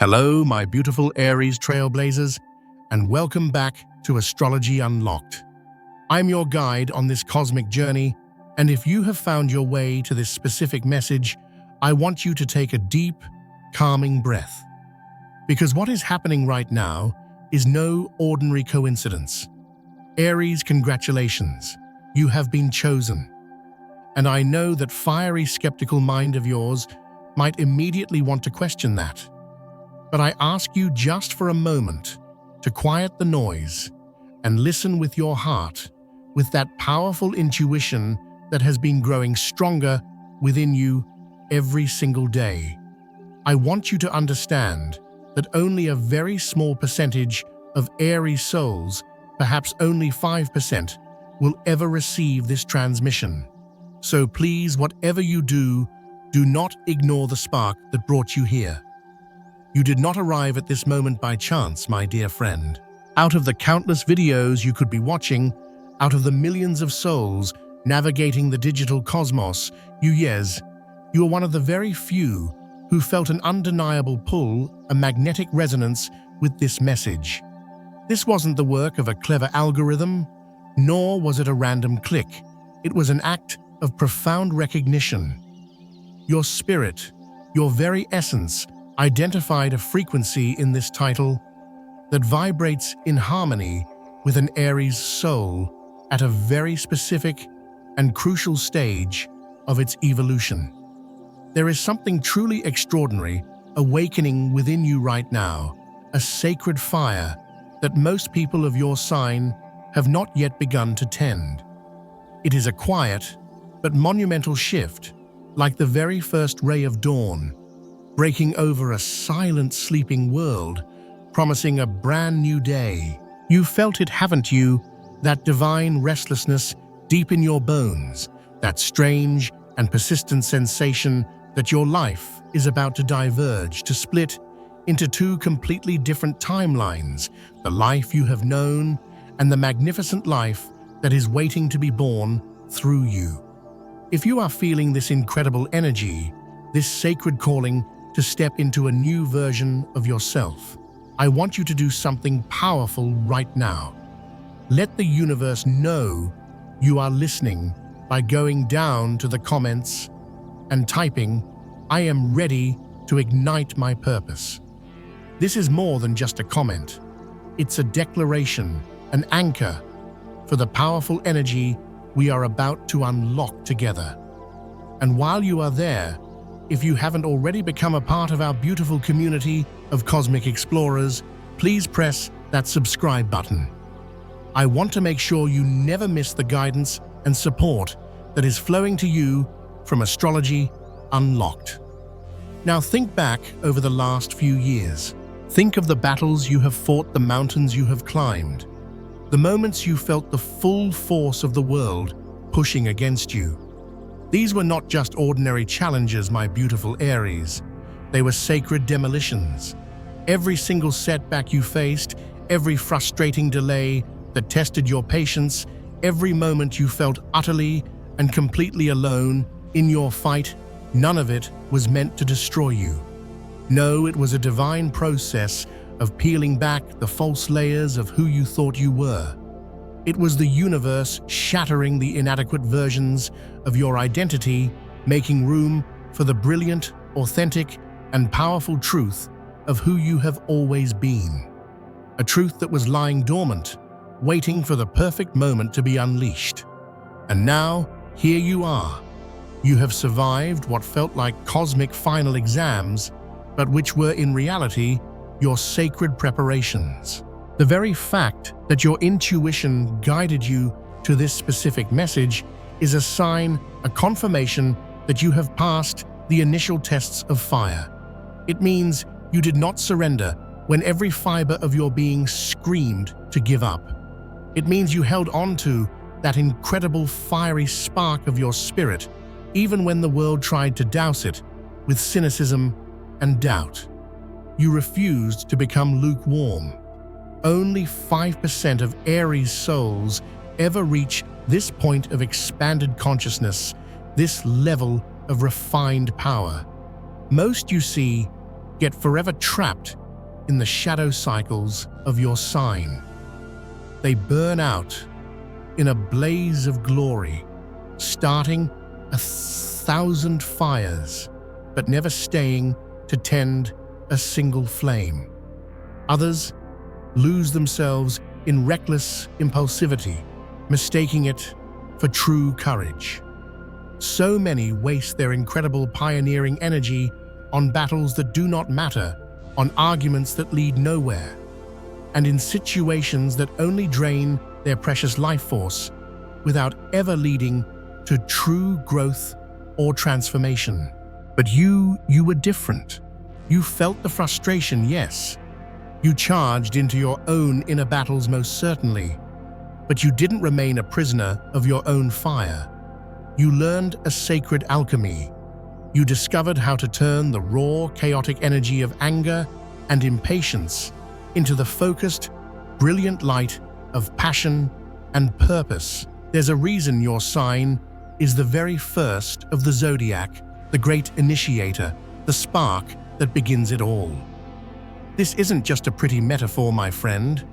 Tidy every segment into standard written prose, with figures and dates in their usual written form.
Hello, my beautiful Aries trailblazers, and welcome back to Astrology Unlocked. I'm your guide on this cosmic journey, and if you have found your way to this specific message, I want you to take a deep, calming breath. Because what is happening right now is no ordinary coincidence. Aries, congratulations, you have been chosen. And I know that fiery, skeptical mind of yours might immediately want to question that. But I ask you just for a moment to quiet the noise and listen with your heart, with that powerful intuition that has been growing stronger within you every single day. I want you to understand that only a very small percentage of Aries souls, perhaps only 5%, will ever receive this transmission. So please, whatever you do not ignore the spark that brought you here. You did not arrive at this moment by chance, my dear friend. Out of the countless videos you could be watching, out of the millions of souls navigating the digital cosmos, you are one of the very few who felt an undeniable pull, a magnetic resonance with this message. This wasn't the work of a clever algorithm, nor was it a random click. It was an act of profound recognition. Your spirit, your very essence, identified a frequency in this title that vibrates in harmony with an Aries soul at a very specific and crucial stage of its evolution. There is something truly extraordinary awakening within you right now, a sacred fire that most people of your sign have not yet begun to tend. It is a quiet but monumental shift, like the very first ray of dawn, breaking over a silent, sleeping world, promising a brand new day. You felt it, haven't you? That divine restlessness deep in your bones, that strange and persistent sensation that your life is about to diverge, to split into two completely different timelines, the life you have known and the magnificent life that is waiting to be born through you. If you are feeling this incredible energy, this sacred calling to step into a new version of yourself, I want you to do something powerful right now. Let the universe know you are listening by going down to the comments and typing, "I am ready to ignite my purpose." This is more than just a comment. It's a declaration, an anchor for the powerful energy we are about to unlock together. And while you are there, if you haven't already become a part of our beautiful community of cosmic explorers, please press that subscribe button. I want to make sure you never miss the guidance and support that is flowing to you from Astrology Unlocked. Now think back over the last few years. Think of the battles you have fought, the mountains you have climbed, the moments you felt the full force of the world pushing against you. These were not just ordinary challenges, my beautiful Aries. They were sacred demolitions. Every single setback you faced, every frustrating delay that tested your patience, every moment you felt utterly and completely alone in your fight, none of it was meant to destroy you. No, it was a divine process of peeling back the false layers of who you thought you were. It was the universe shattering the inadequate versions of your identity, making room for the brilliant, authentic, and powerful truth of who you have always been. A truth that was lying dormant, waiting for the perfect moment to be unleashed. And now, here you are. You have survived what felt like cosmic final exams, but which were in reality your sacred preparations. The very fact that your intuition guided you to this specific message is a sign, a confirmation that you have passed the initial tests of fire. It means you did not surrender when every fiber of your being screamed to give up. It means you held on to that incredible fiery spark of your spirit, even when the world tried to douse it with cynicism and doubt. You refused to become lukewarm. Only 5% of Aries souls ever reach this point of expanded consciousness, this level of refined power. Most, you see, get forever trapped in the shadow cycles of your sign. They burn out in a blaze of glory, starting 1,000 fires, but never staying to tend a single flame. Others lose themselves in reckless impulsivity, mistaking it for true courage. So many waste their incredible pioneering energy on battles that do not matter, on arguments that lead nowhere, and in situations that only drain their precious life force without ever leading to true growth or transformation. But you were different. You felt the frustration, yes. You charged into your own inner battles most certainly, but you didn't remain a prisoner of your own fire. You learned a sacred alchemy. You discovered how to turn the raw, chaotic energy of anger and impatience into the focused, brilliant light of passion and purpose. There's a reason your sign is the very first of the zodiac, the great initiator, the spark that begins it all. This isn't just a pretty metaphor, my friend.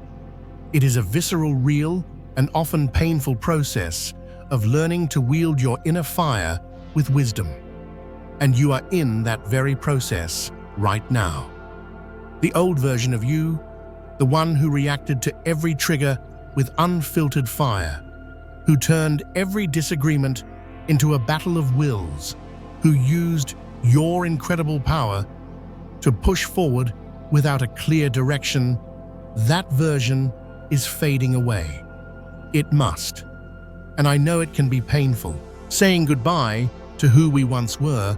It is a visceral, real, and often painful process of learning to wield your inner fire with wisdom. And you are in that very process right now. The old version of you, the one who reacted to every trigger with unfiltered fire, who turned every disagreement into a battle of wills, who used your incredible power to push forward without a clear direction, that version is fading away. It must. And I know it can be painful. Saying goodbye to who we once were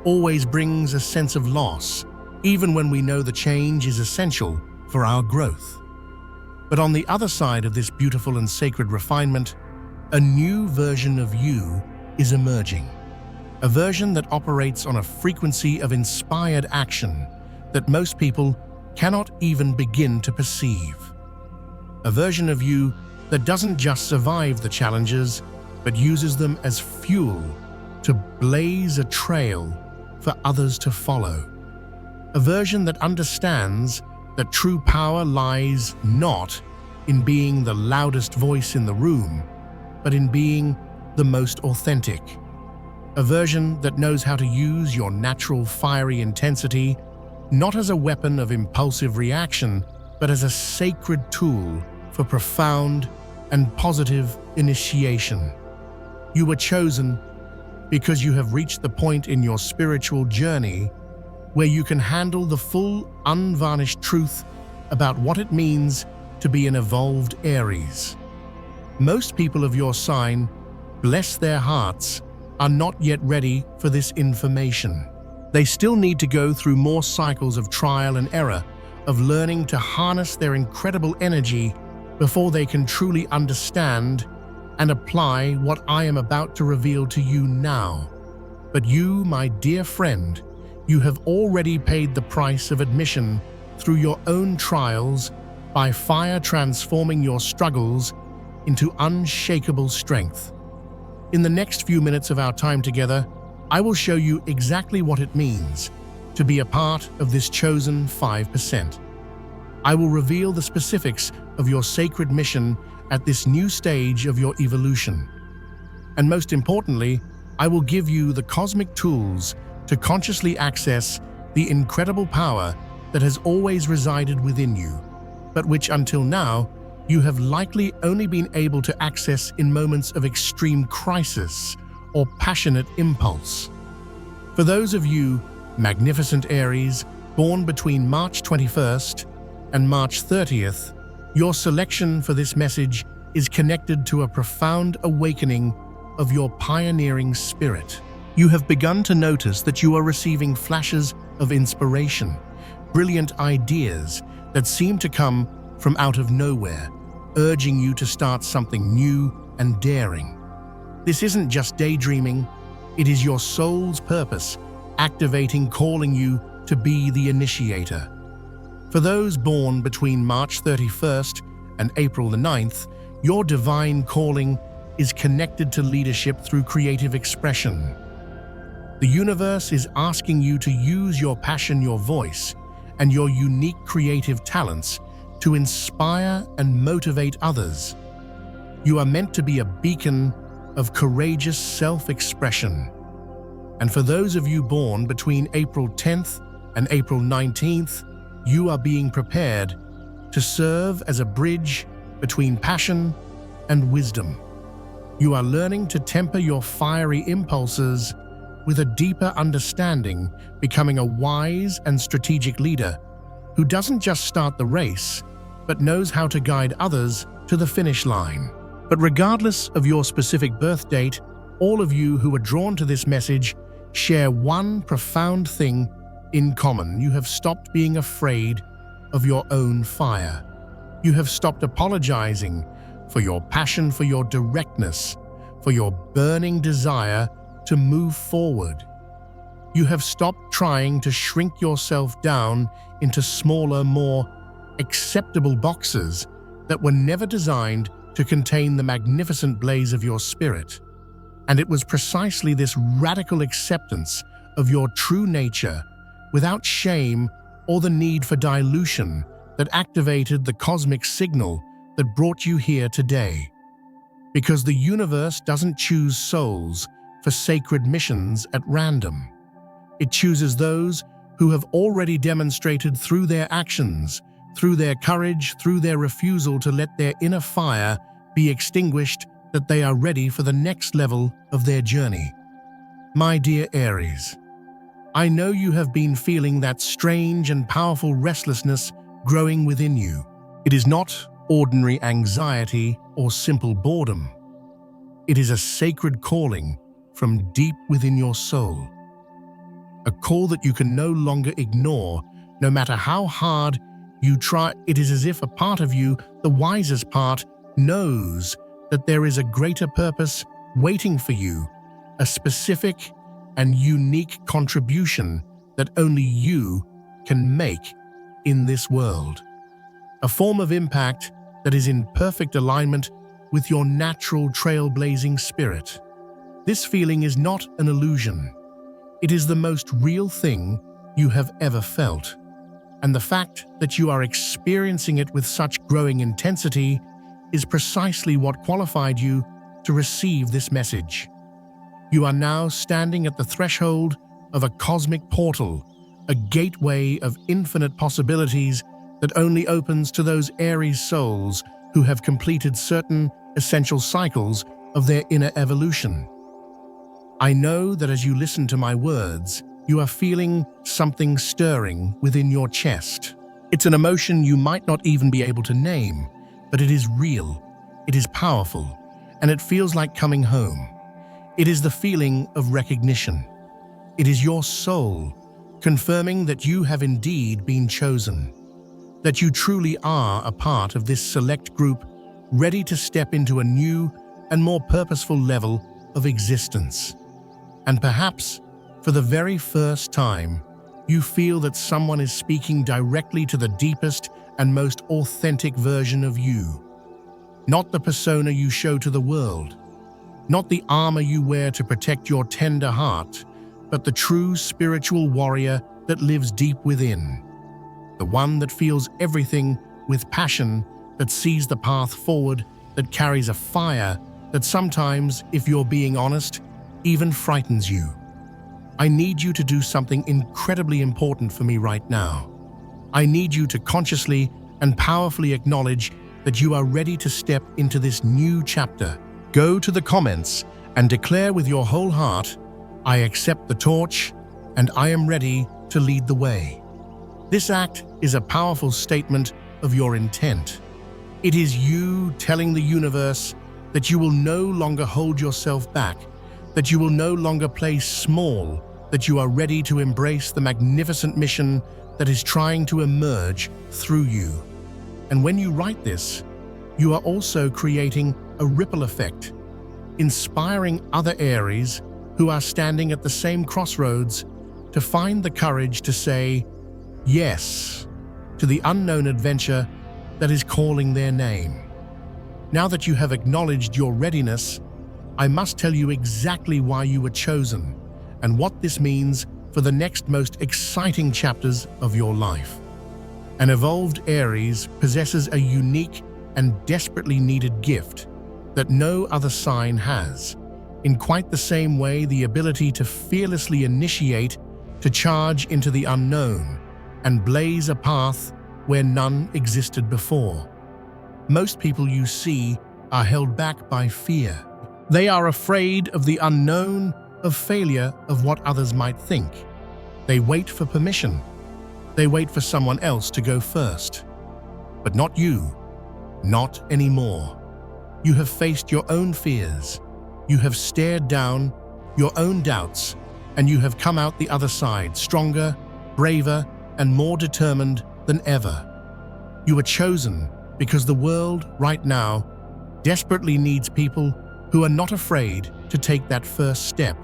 always brings a sense of loss, even when we know the change is essential for our growth. But on the other side of this beautiful and sacred refinement, a new version of you is emerging. A version that operates on a frequency of inspired action that most people cannot even begin to perceive. A version of you that doesn't just survive the challenges, but uses them as fuel to blaze a trail for others to follow. A version that understands that true power lies not in being the loudest voice in the room, but in being the most authentic. A version that knows how to use your natural fiery intensity not as a weapon of impulsive reaction, but as a sacred tool for profound and positive initiation. You were chosen because you have reached the point in your spiritual journey where you can handle the full, unvarnished truth about what it means to be an evolved Aries. Most people of your sign, bless their hearts, are not yet ready for this information. They still need to go through more cycles of trial and error, of learning to harness their incredible energy before they can truly understand and apply what I am about to reveal to you now. But you, my dear friend, you have already paid the price of admission through your own trials by fire transforming your struggles into unshakable strength. In the next few minutes of our time together, I will show you exactly what it means to be a part of this chosen 5%. I will reveal the specifics of your sacred mission at this new stage of your evolution. And most importantly, I will give you the cosmic tools to consciously access the incredible power that has always resided within you, but which until now you have likely only been able to access in moments of extreme crisis or passionate impulse. For those of you, magnificent Aries, born between March 21st and March 30th, your selection for this message is connected to a profound awakening of your pioneering spirit. You have begun to notice that you are receiving flashes of inspiration, brilliant ideas that seem to come from out of nowhere, urging you to start something new and daring. This isn't just daydreaming, it is your soul's purpose, activating, calling you to be the initiator. For those born between March 31st and April the 9th, your divine calling is connected to leadership through creative expression. The universe is asking you to use your passion, your voice, and your unique creative talents to inspire and motivate others. You are meant to be a beacon of courageous self-expression. And for those of you born between April 10th and April 19th, you are being prepared to serve as a bridge between passion and wisdom. You are learning to temper your fiery impulses with a deeper understanding, becoming a wise and strategic leader who doesn't just start the race, but knows how to guide others to the finish line. But regardless of your specific birth date, all of you who are drawn to this message share one profound thing in common. You have stopped being afraid of your own fire. You have stopped apologizing for your passion, for your directness, for your burning desire to move forward. You have stopped trying to shrink yourself down into smaller, more acceptable boxes that were never designed to contain the magnificent blaze of your spirit. And it was precisely this radical acceptance of your true nature, without shame or the need for dilution, that activated the cosmic signal that brought you here today. Because the universe doesn't choose souls for sacred missions at random. It chooses those who have already demonstrated through their actions, through their courage, through their refusal to let their inner fire be extinguished, that they are ready for the next level of their journey. My dear Aries, I know you have been feeling that strange and powerful restlessness growing within you. It is not ordinary anxiety or simple boredom. It is a sacred calling from deep within your soul. A call that you can no longer ignore, no matter how hard you try. It is as if a part of you, the wisest part, knows that there is a greater purpose waiting for you, a specific and unique contribution that only you can make in this world. A form of impact that is in perfect alignment with your natural trailblazing spirit. This feeling is not an illusion. It is the most real thing you have ever felt. And the fact that you are experiencing it with such growing intensity is precisely what qualified you to receive this message. You are now standing at the threshold of a cosmic portal, a gateway of infinite possibilities that only opens to those Aries souls who have completed certain essential cycles of their inner evolution. I know that as you listen to my words, you are feeling something stirring within your chest. It's an emotion you might not even be able to name, but it is real, it is powerful, and it feels like coming home. It is the feeling of recognition. It is your soul confirming that you have indeed been chosen, that you truly are a part of this select group ready to step into a new and more purposeful level of existence. And perhaps, for the very first time, you feel that someone is speaking directly to the deepest and most authentic version of you. Not the persona you show to the world, not the armor you wear to protect your tender heart, but the true spiritual warrior that lives deep within. The one that feels everything with passion, that sees the path forward, that carries a fire that sometimes, if you're being honest, even frightens you. I need you to do something incredibly important for me right now. I need you to consciously and powerfully acknowledge that you are ready to step into this new chapter. Go to the comments and declare with your whole heart, I accept the torch and I am ready to lead the way. This act is a powerful statement of your intent. It is you telling the universe that you will no longer hold yourself back, that you will no longer play small, that you are ready to embrace the magnificent mission that is trying to emerge through you. And when you write this, you are also creating a ripple effect, inspiring other Aries who are standing at the same crossroads to find the courage to say yes to the unknown adventure that is calling their name. Now that you have acknowledged your readiness, I must tell you exactly why you were chosen and what this means for the next most exciting chapters of your life. An evolved Aries possesses a unique and desperately needed gift that no other sign has. In quite the same way, the ability to fearlessly initiate, to charge into the unknown, and blaze a path where none existed before. Most people you see are held back by fear. They are afraid of the unknown, of failure, of what others might think. They wait for permission. They wait for someone else to go first. But not you. Not anymore. You have faced your own fears. You have stared down your own doubts, and you have come out the other side stronger, braver, and more determined than ever. You were chosen because the world right now desperately needs people who are not afraid to take that first step.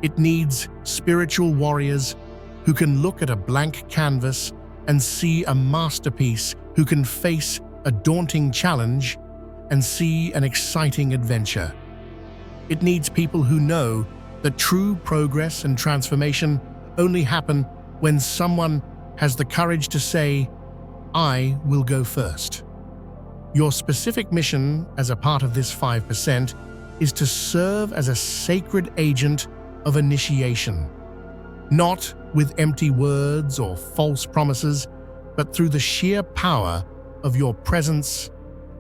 It needs spiritual warriors who can look at a blank canvas and see a masterpiece, who can face a daunting challenge and see an exciting adventure. It needs people who know that true progress and transformation only happen when someone has the courage to say, "I will go first." Your specific mission as a part of this 5% is to serve as a sacred agent of initiation, not with empty words or false promises, but through the sheer power of your presence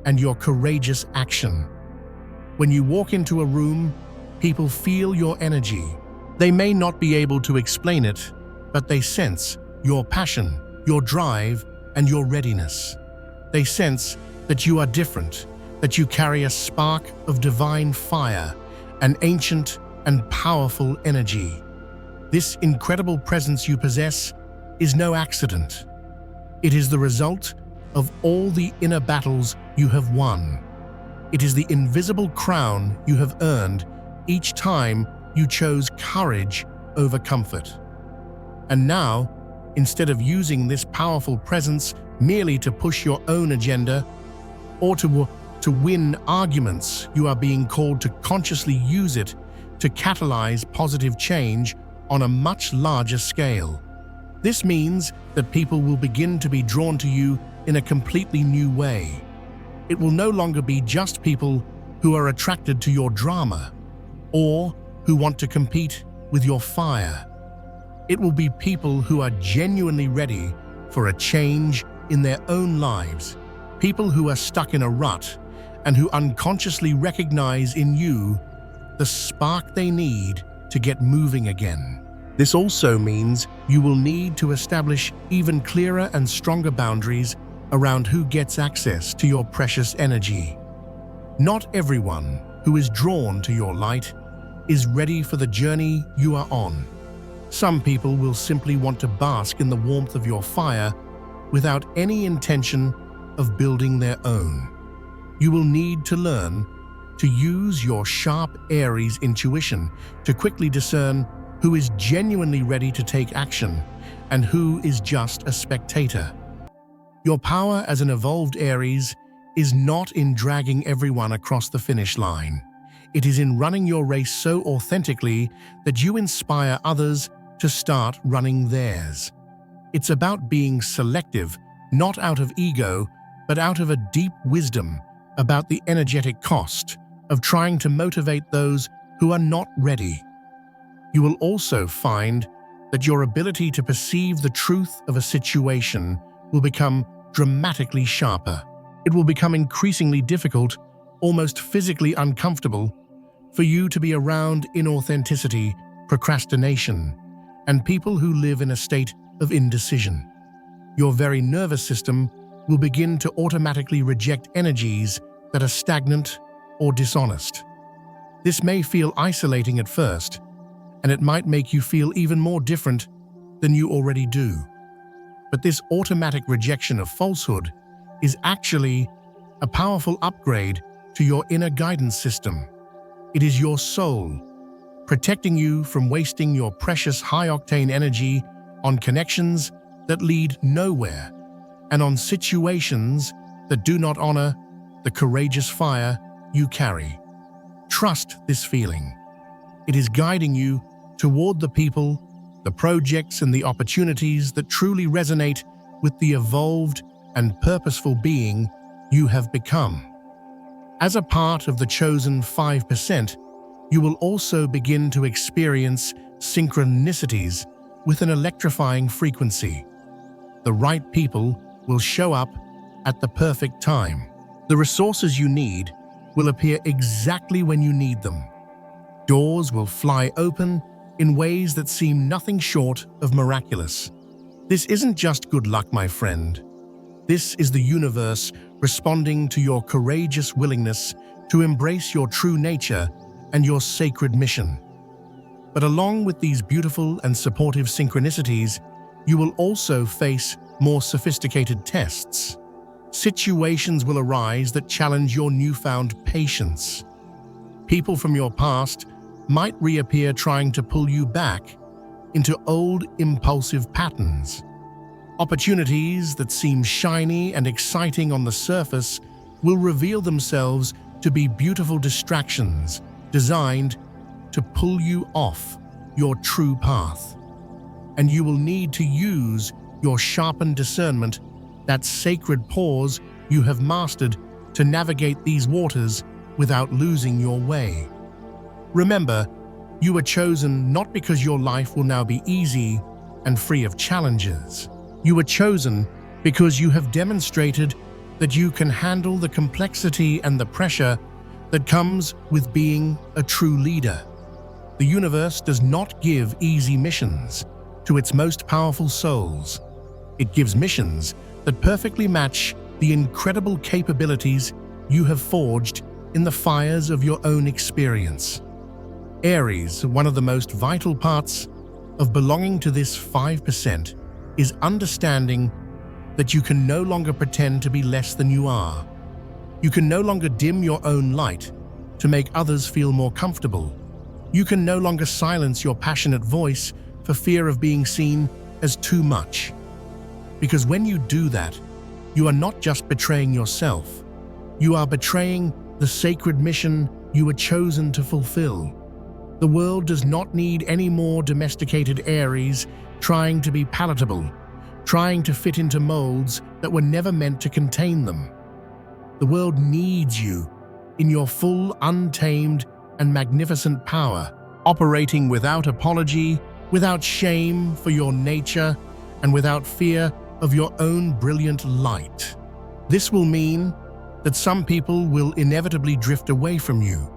and your courageous action. When you walk into a room, people feel your energy. They may not be able to explain it, but they sense your passion, your drive, and your readiness. They sense that you are different, that you carry a spark of divine fire, an ancient and powerful energy. This incredible presence you possess is no accident. It is the result of all the inner battles you have won. It is the invisible crown you have earned each time you chose courage over comfort. And now, instead of using this powerful presence merely to push your own agenda or to win arguments, you are being called to consciously use it to catalyze positive change on a much larger scale. This means that people will begin to be drawn to you in a completely new way. It will no longer be just people who are attracted to your drama or who want to compete with your fire. It will be people who are genuinely ready for a change in their own lives, people who are stuck in a rut and who unconsciously recognize in you the spark they need to get moving again. This also means you will need to establish even clearer and stronger boundaries around who gets access to your precious energy. Not everyone who is drawn to your light is ready for the journey you are on. Some people will simply want to bask in the warmth of your fire without any intention of building their own. You will need to learn to use your sharp Aries intuition to quickly discern who is genuinely ready to take action and who is just a spectator. Your power as an evolved Aries is not in dragging everyone across the finish line. It is in running your race so authentically that you inspire others to start running theirs. It's about being selective, not out of ego, but out of a deep wisdom about the energetic cost of trying to motivate those who are not ready. You will also find that your ability to perceive the truth of a situation will become dramatically sharper. It will become increasingly difficult, almost physically uncomfortable, for you to be around inauthenticity, procrastination, and people who live in a state of indecision. Your very nervous system will begin to automatically reject energies that are stagnant or dishonest. This may feel isolating at first, and it might make you feel even more different than you already do. But this automatic rejection of falsehood is actually a powerful upgrade to your inner guidance system. It is your soul, protecting you from wasting your precious high-octane energy on connections that lead nowhere and on situations that do not honor the courageous fire you carry. Trust this feeling. It is guiding you toward the people, the projects, and the opportunities that truly resonate with the evolved and purposeful being you have become. As a part of the chosen 5%, you will also begin to experience synchronicities with an electrifying frequency. The right people will show up at the perfect time. The resources you need will appear exactly when you need them. Doors will fly open in ways that seem nothing short of miraculous. This isn't just good luck, my friend. This is the universe responding to your courageous willingness to embrace your true nature and your sacred mission. But along with these beautiful and supportive synchronicities, you will also face more sophisticated tests. Situations will arise that challenge your newfound patience. People from your past might reappear trying to pull you back into old impulsive patterns. Opportunities that seem shiny and exciting on the surface will reveal themselves to be beautiful distractions designed to pull you off your true path. And you will need to use your sharpened discernment, that sacred pause you have mastered, to navigate these waters without losing your way. Remember, you were chosen not because your life will now be easy and free of challenges. You were chosen because you have demonstrated that you can handle the complexity and the pressure that comes with being a true leader. The universe does not give easy missions to its most powerful souls. It gives missions that perfectly match the incredible capabilities you have forged in the fires of your own experience. Aries, one of the most vital parts of belonging to this 5%, is understanding that you can no longer pretend to be less than you are. You can no longer dim your own light to make others feel more comfortable. You can no longer silence your passionate voice for fear of being seen as too much. Because when you do that, you are not just betraying yourself, you are betraying the sacred mission you were chosen to fulfill. The world does not need any more domesticated Aries trying to be palatable, trying to fit into molds that were never meant to contain them. The world needs you in your full, untamed, and magnificent power, operating without apology, without shame for your nature, and without fear of your own brilliant light. This will mean that some people will inevitably drift away from you.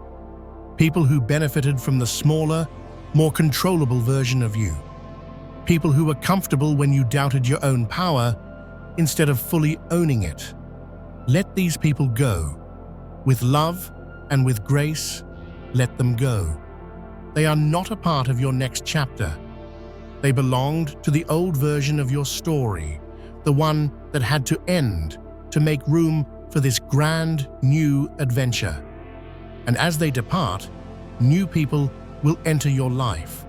People who benefited from the smaller, more controllable version of you. People who were comfortable when you doubted your own power instead of fully owning it. Let these people go. With love and with grace, let them go. They are not a part of your next chapter. They belonged to the old version of your story, the one that had to end to make room for this grand new adventure. And as they depart, new people will enter your life.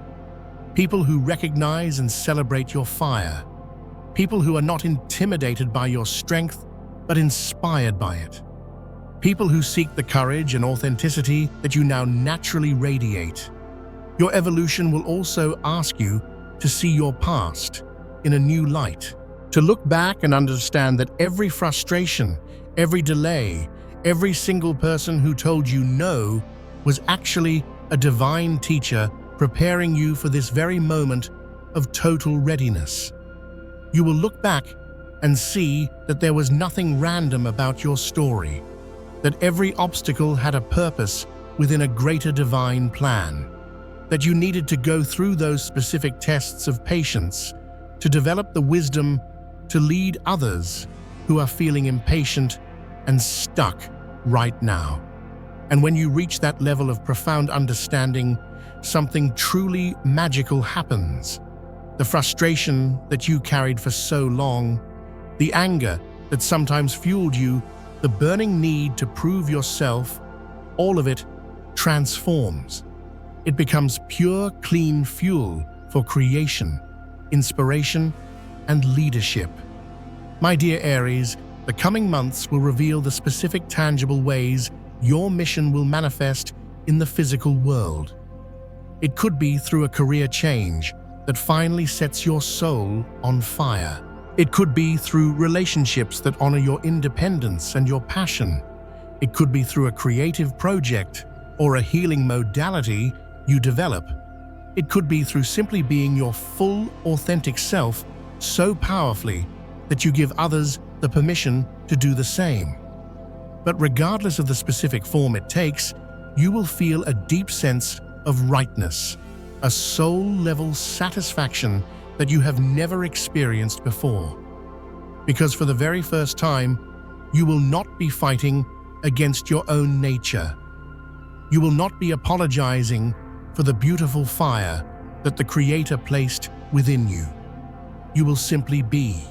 People who recognize and celebrate your fire. People who are not intimidated by your strength, but inspired by it. People who seek the courage and authenticity that you now naturally radiate. Your evolution will also ask you to see your past in a new light, to look back and understand that every frustration, every delay, every single person who told you no was actually a divine teacher preparing you for this very moment of total readiness. You will look back and see that there was nothing random about your story, that every obstacle had a purpose within a greater divine plan, that you needed to go through those specific tests of patience to develop the wisdom to lead others who are feeling impatient and stuck right now. And when you reach that level of profound understanding, something truly magical happens. The frustration that you carried for so long, the anger that sometimes fueled you, the burning need to prove yourself, all of it transforms. It becomes pure, clean fuel for creation, inspiration, and leadership. My dear Aries, the coming months will reveal the specific, tangible ways your mission will manifest in the physical world. It could be through a career change that finally sets your soul on fire. It could be through relationships that honor your independence and your passion. It could be through a creative project or a healing modality you develop. It could be through simply being your full, authentic self so powerfully that you give others the permission to do the same. But regardless of the specific form it takes, you will feel a deep sense of rightness, a soul-level satisfaction that you have never experienced before. Because for the very first time, you will not be fighting against your own nature. You will not be apologizing for the beautiful fire that the Creator placed within you. You will simply be,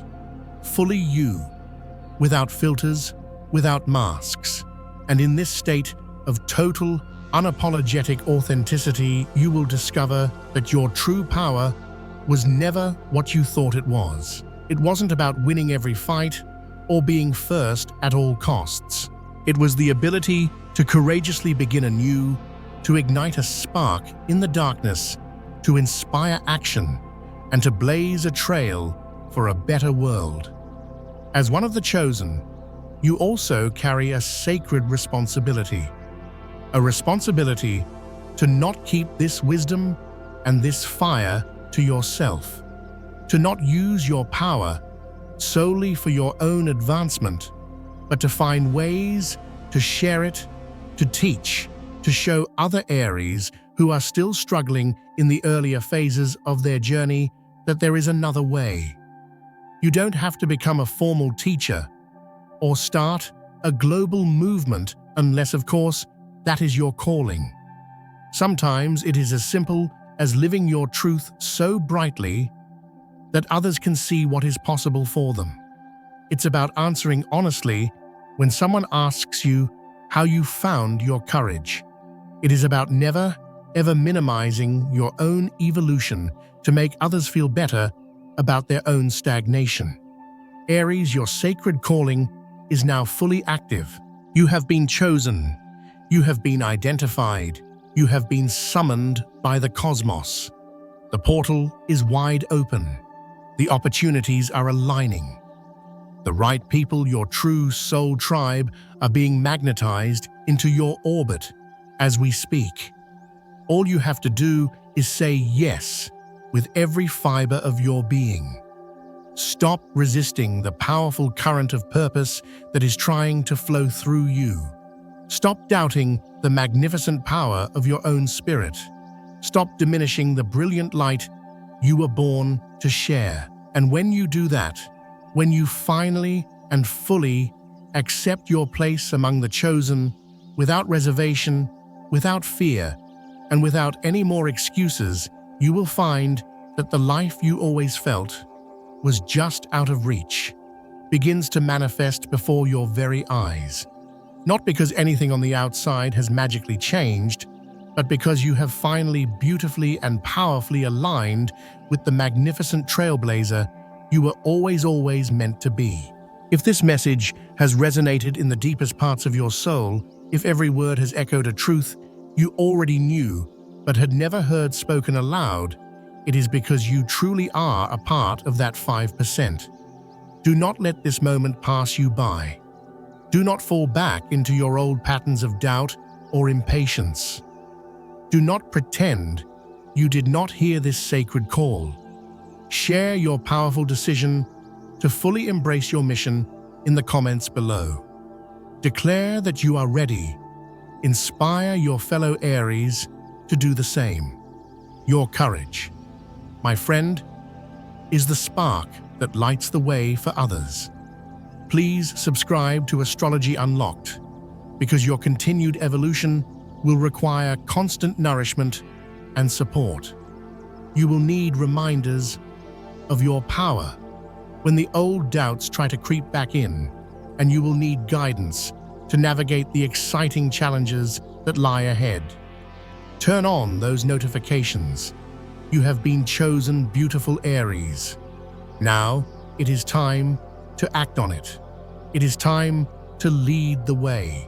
fully you, without filters, without masks. And in this state of total, unapologetic authenticity, you will discover that your true power was never what you thought it was. It wasn't about winning every fight or being first at all costs. It was the ability to courageously begin anew, to ignite a spark in the darkness, to inspire action, and to blaze a trail for a better world. As one of the chosen, you also carry a sacred responsibility. A responsibility to not keep this wisdom and this fire to yourself, to not use your power solely for your own advancement, but to find ways to share it, to teach, to show other Aries who are still struggling in the earlier phases of their journey that there is another way. You don't have to become a formal teacher or start a global movement unless, of course, that is your calling. Sometimes it is as simple as living your truth so brightly that others can see what is possible for them. It's about answering honestly when someone asks you how you found your courage. It is about never, ever minimizing your own evolution to make others feel better about their own stagnation. Aries, your sacred calling is now fully active. You have been chosen. You have been identified. You have been summoned by the cosmos. The portal is wide open. The opportunities are aligning. The right people, your true soul tribe, are being magnetized into your orbit as we speak. All you have to do is say yes with every fiber of your being. Stop resisting the powerful current of purpose that is trying to flow through you. Stop doubting the magnificent power of your own spirit. Stop diminishing the brilliant light you were born to share. And when you do that, when you finally and fully accept your place among the chosen, without reservation, without fear, and without any more excuses, you will find that the life you always felt was just out of reach begins to manifest before your very eyes. Not because anything on the outside has magically changed, but because you have finally beautifully and powerfully aligned with the magnificent trailblazer you were always meant to be. If this message has resonated in the deepest parts of your soul, if every word has echoed a truth you already knew but had never heard spoken aloud, it is because you truly are a part of that 5%. Do not let this moment pass you by. Do not fall back into your old patterns of doubt or impatience. Do not pretend you did not hear this sacred call. Share your powerful decision to fully embrace your mission in the comments below. Declare that you are ready. Inspire your fellow Aries to do the same. Your courage, my friend, is the spark that lights the way for others. Please subscribe to Astrology Unlocked, because your continued evolution will require constant nourishment and support. You will need reminders of your power when the old doubts try to creep back in, and you will need guidance to navigate the exciting challenges that lie ahead. Turn on those notifications. You have been chosen, beautiful Aries. Now it is time to act on it. It is time to lead the way.